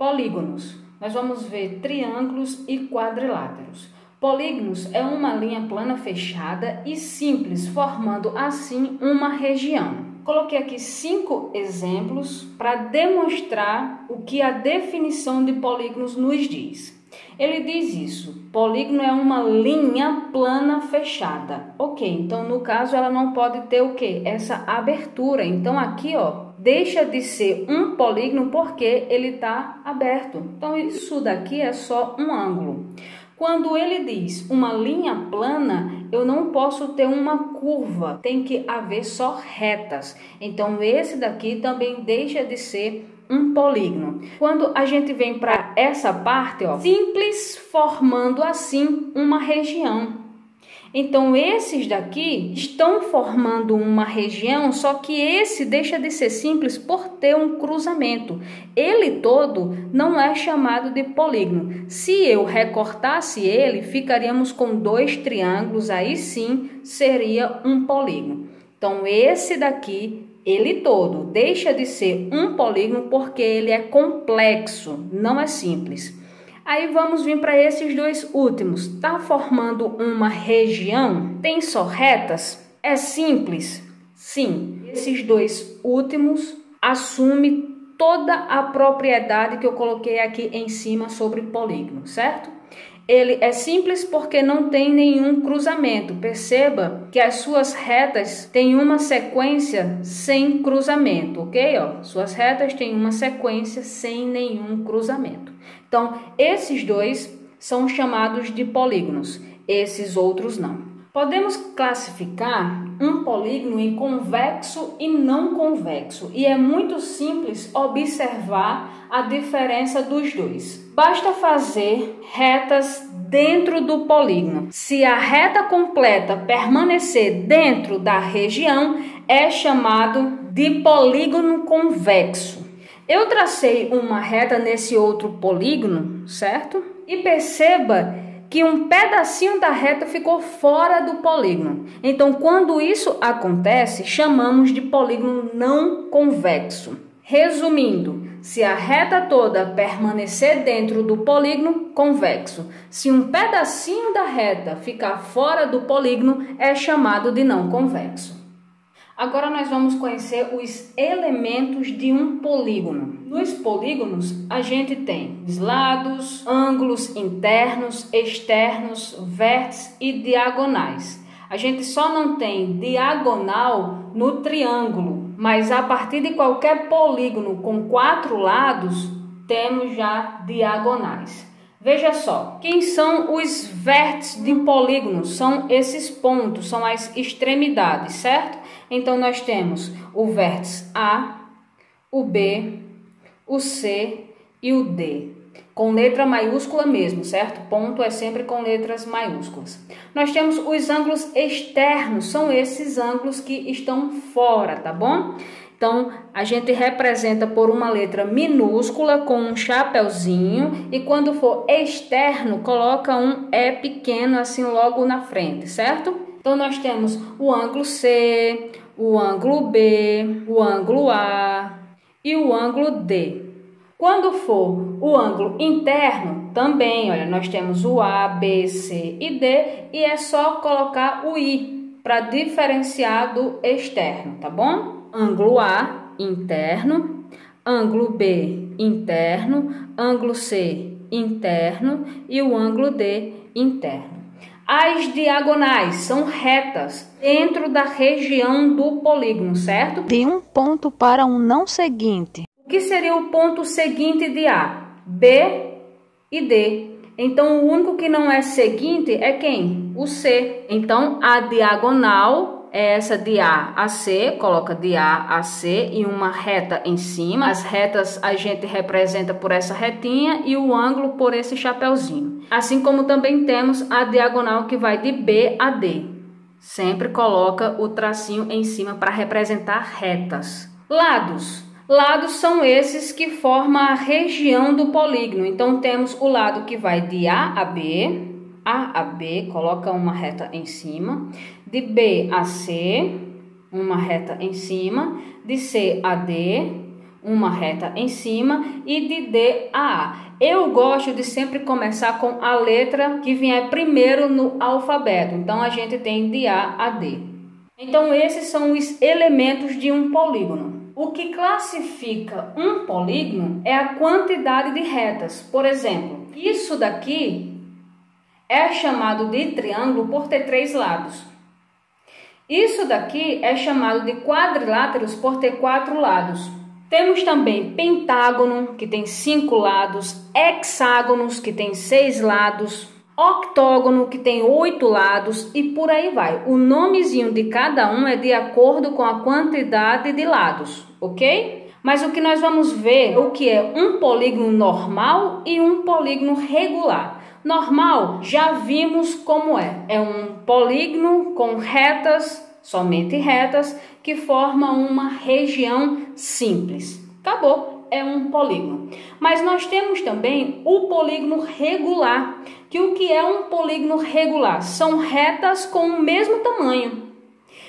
Polígonos. Nós vamos ver triângulos e quadriláteros. Polígonos é uma linha plana fechada e simples, formando assim uma região. Coloquei aqui 5 exemplos para demonstrar o que a definição de polígonos nos diz. Ele diz isso: polígono é uma linha plana fechada. Ok, então no caso ela não pode ter o quê? Essa abertura. Então aqui, ó, deixa de ser um polígono porque ele está aberto. Então isso daqui é só um ângulo. Quando ele diz uma linha plana, eu não posso ter uma curva, tem que haver só retas. Então esse daqui também deixa de ser um polígono. Quando a gente vem para essa parte, ó, simples, formando assim uma região. Então esses daqui estão formando uma região, só que esse deixa de ser simples por ter um cruzamento. Ele todo não é chamado de polígono. Se eu recortasse ele, ficaríamos com 2 triângulos, aí sim seria um polígono. Então esse daqui, ele todo, deixa de ser um polígono porque ele é complexo, não é simples. Aí vamos vir para esses 2 últimos. Está formando uma região? Tem só retas? É simples? Sim. Esses 2 últimos assumem toda a propriedade que eu coloquei aqui em cima sobre polígono, certo? Ele é simples porque não tem nenhum cruzamento. Perceba que as suas retas têm uma sequência sem cruzamento, ok? Ó, suas retas têm uma sequência sem nenhum cruzamento. Então, esses 2 são chamados de polígonos, esses outros não. Podemos classificar um polígono em convexo e não convexo, e é muito simples observar a diferença dos 2. Basta fazer retas dentro do polígono. Se a reta completa permanecer dentro da região, é chamado de polígono convexo. Eu tracei uma reta nesse outro polígono, certo? E perceba que um pedacinho da reta ficou fora do polígono. Então, quando isso acontece, chamamos de polígono não convexo. Resumindo, se a reta toda permanecer dentro do polígono, convexo. Se um pedacinho da reta ficar fora do polígono, é chamado de não convexo. Agora nós vamos conhecer os elementos de um polígono. Nos polígonos, a gente tem os lados, ângulos internos, externos, vértices e diagonais. A gente só não tem diagonal no triângulo, mas a partir de qualquer polígono com 4 lados, temos já diagonais. Veja só, quem são os vértices de um polígono? São esses pontos, são as extremidades, certo? Então, nós temos o vértice A, o B, o C e o D. Com letra maiúscula mesmo, certo? Ponto é sempre com letras maiúsculas. Nós temos os ângulos externos, são esses ângulos que estão fora, tá bom? Então, a gente representa por uma letra minúscula com um chapeuzinho e quando for externo, coloca um E pequeno assim logo na frente, certo? Então, nós temos o ângulo C, o ângulo B, o ângulo A e o ângulo D. Quando for o ângulo interno, também, olha, nós temos o A, B, C e D e é só colocar o I para diferenciar do externo, tá bom? Ângulo A, interno, ângulo B, interno, ângulo C, interno e o ângulo D, interno. As diagonais são retas dentro da região do polígono, certo? De um ponto para um não seguinte. O que seria o ponto seguinte de A? B e D. Então, o único que não é seguinte é quem? O C. Então, a diagonal é essa de A a C, coloca de A a C e uma reta em cima. As retas a gente representa por essa retinha e o ângulo por esse chapeuzinho. Assim como também temos a diagonal que vai de B a D. Sempre coloca o tracinho em cima para representar retas. Lados. Lados são esses que formam a região do polígono. Então, temos o lado que vai de A a B, coloca uma reta em cima. De B a C, uma reta em cima. De C a D, uma reta em cima, e de D a A. Eu gosto de sempre começar com a letra que vier primeiro no alfabeto. Então, a gente tem de A a D. Então, esses são os elementos de um polígono. O que classifica um polígono é a quantidade de retas. Por exemplo, isso daqui é chamado de triângulo por ter 3 lados. Isso daqui é chamado de quadriláteros por ter 4 lados. Temos também pentágono, que tem 5 lados, hexágonos, que tem 6 lados, octógono, que tem 8 lados, e por aí vai. O nomezinho de cada um é de acordo com a quantidade de lados, ok? Mas o que nós vamos ver é o que é um polígono normal e um polígono regular. Normal, já vimos como é. É um polígono com retas, somente retas, que formam uma região simples. Acabou, é um polígono. Mas nós temos também o polígono regular. Que o que é um polígono regular? São retas com o mesmo tamanho.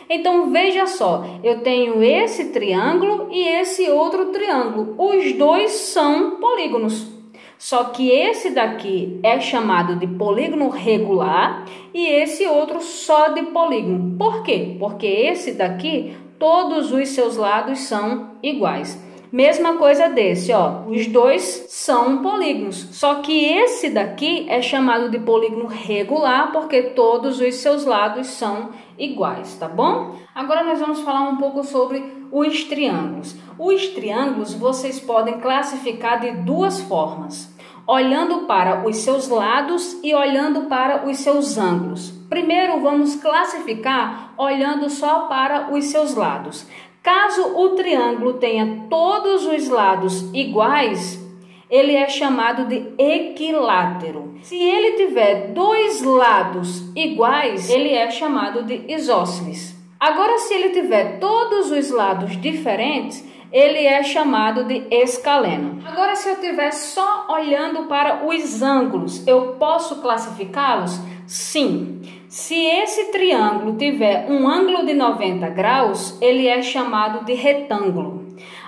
Então, veja só, eu tenho esse triângulo e esse outro triângulo. Os dois são polígonos. Só que esse daqui é chamado de polígono regular e esse outro só de polígono. Por quê? Porque esse daqui, todos os seus lados são iguais. Mesma coisa desse, ó. Os dois são polígonos. Só que esse daqui é chamado de polígono regular porque todos os seus lados são iguais, tá bom? Agora nós vamos falar um pouco sobre os triângulos. Os triângulos vocês podem classificar de 2 formas. Olhando para os seus lados e olhando para os seus ângulos. Primeiro, vamos classificar olhando só para os seus lados. Caso o triângulo tenha todos os lados iguais, ele é chamado de equilátero. Se ele tiver 2 lados iguais, ele é chamado de isósceles. Agora, se ele tiver todos os lados diferentes, ele é chamado de escaleno. Agora, se eu estiver só olhando para os ângulos, eu posso classificá-los? Sim. Se esse triângulo tiver um ângulo de 90 graus, ele é chamado de retângulo.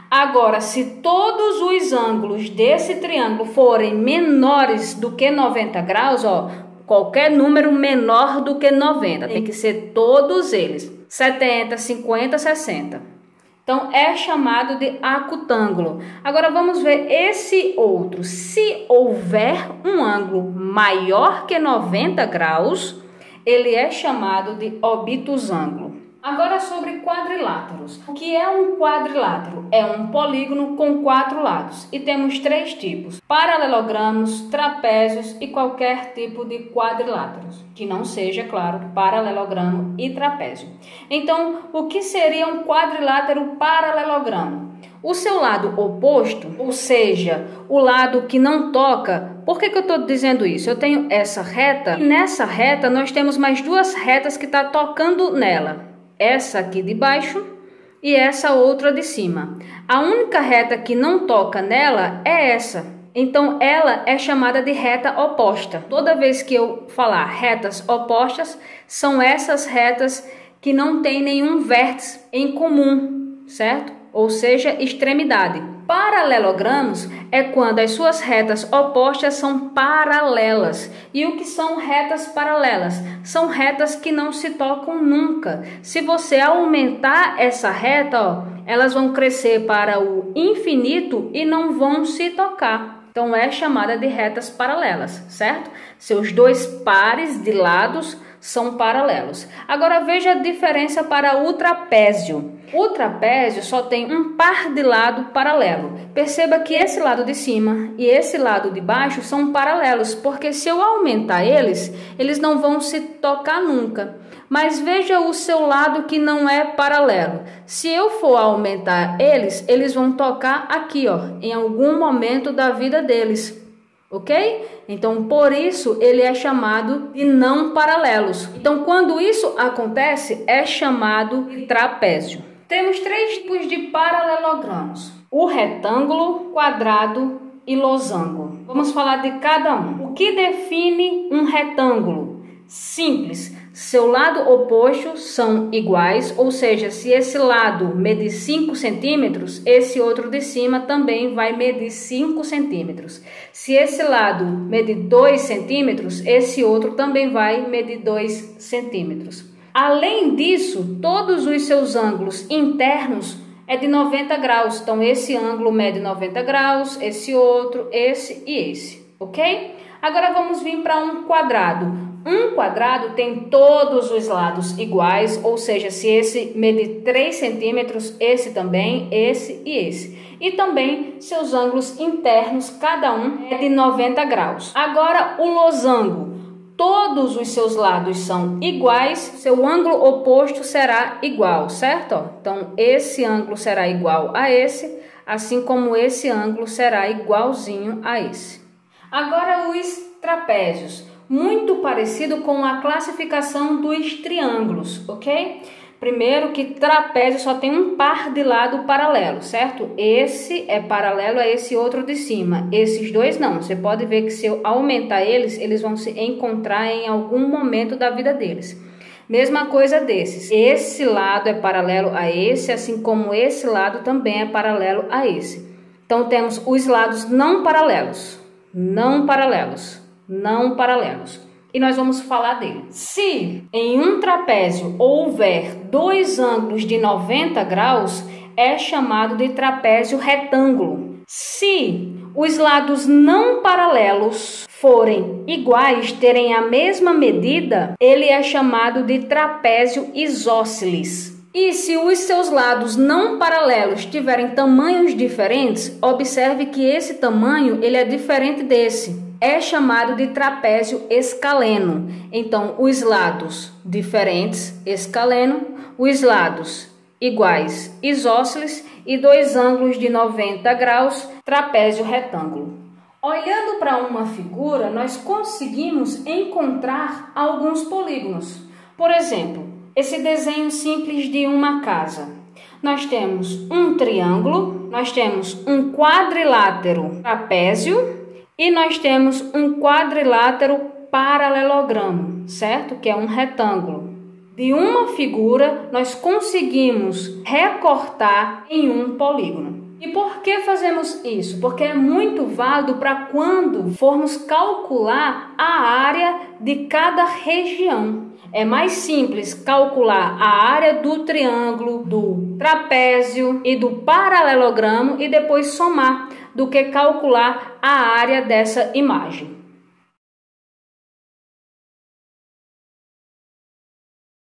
Agora, se todos os ângulos desse triângulo forem menores do que 90 graus, ó, qualquer número menor do que 90, tem que ser todos eles, 70, 50, 60. Então, é chamado de acutângulo. Agora, vamos ver esse outro. Se houver um ângulo maior que 90 graus, ele é chamado de obtusângulo. Agora, sobre quadriláteros. O que é um quadrilátero? É um polígono com 4 lados. E temos 3 tipos: paralelogramos, trapézios e qualquer tipo de quadriláteros. Que não seja, claro, paralelogramo e trapézio. Então, o que seria um quadrilátero paralelogramo? O seu lado oposto, ou seja, o lado que não toca. Por que eu estou dizendo isso? Eu tenho essa reta e nessa reta nós temos mais 2 retas que estão tocando nela. Essa aqui de baixo e essa outra de cima. A única reta que não toca nela é essa. Então, ela é chamada de reta oposta. Toda vez que eu falar retas opostas, são essas retas que não tem nenhum vértice em comum, certo? Ou seja, extremidade. Paralelogramos é quando as suas retas opostas são paralelas. E o que são retas paralelas? São retas que não se tocam nunca. Se você aumentar essa reta, ó, elas vão crescer para o infinito e não vão se tocar. Então, é chamada de retas paralelas, certo? Seus 2 pares de lados são paralelos. Agora, veja a diferença para o trapézio. O trapézio só tem um par de lado paralelo. Perceba que esse lado de cima e esse lado de baixo são paralelos, porque se eu aumentar eles não vão se tocar nunca. Mas veja o seu lado que não é paralelo. Se eu for aumentar eles vão tocar aqui, ó, em algum momento da vida deles. Ok? Então, por isso, ele é chamado de não paralelos. Então, quando isso acontece, é chamado de trapézio. Temos 3 tipos de paralelogramos: o retângulo, quadrado e losango. Vamos falar de cada um. O que define um retângulo? Simples. seu lado oposto são iguais, ou seja, se esse lado medir 5 centímetros, esse outro de cima também vai medir 5 centímetros. Se esse lado medir 2 centímetros, esse outro também vai medir 2 centímetros. Além disso, todos os seus ângulos internos é de 90 graus. Então, esse ângulo mede 90 graus, esse outro, esse e esse, ok? Agora vamos vir para um quadrado. Um quadrado tem todos os lados iguais, ou seja, se esse medir 3 centímetros, esse também, esse e esse. E também seus ângulos internos, cada um é de 90 graus. Agora o losango. Todos os seus lados são iguais, seu ângulo oposto será igual, certo? Então, esse ângulo será igual a esse, assim como esse ângulo será igualzinho a esse. Agora os trapézios. Muito parecido com a classificação dos triângulos, ok? Primeiro que trapézio só tem um par de lado paralelo, certo? Esse é paralelo a esse outro de cima. Esses dois não. Você pode ver que se eu aumentar eles, eles vão se encontrar em algum momento da vida deles. Mesma coisa desses. Esse lado é paralelo a esse, assim como esse lado também é paralelo a esse. Então temos os lados não paralelos, não paralelos, não paralelos. E nós vamos falar dele. Se em um trapézio houver dois ângulos de 90 graus, é chamado de trapézio retângulo. Se os lados não paralelos forem iguais, terem a mesma medida, ele é chamado de trapézio isósceles. E se os seus lados não paralelos tiverem tamanhos diferentes, observe que esse tamanho ele é diferente desse. É chamado de trapézio escaleno. Então, os lados diferentes, escaleno, os lados iguais, isósceles, e dois ângulos de 90 graus, trapézio retângulo. Olhando para uma figura, nós conseguimos encontrar alguns polígonos. Por exemplo, esse desenho simples de uma casa. Nós temos um triângulo, nós temos um quadrilátero trapézio, e nós temos um quadrilátero paralelogramo, certo? Que é um retângulo. De uma figura, nós conseguimos recortar em um polígono. E por que fazemos isso? Porque é muito válido para quando formos calcular a área de cada região. É mais simples calcular a área do triângulo, do trapézio e do paralelogramo e depois somar do que calcular a área dessa imagem.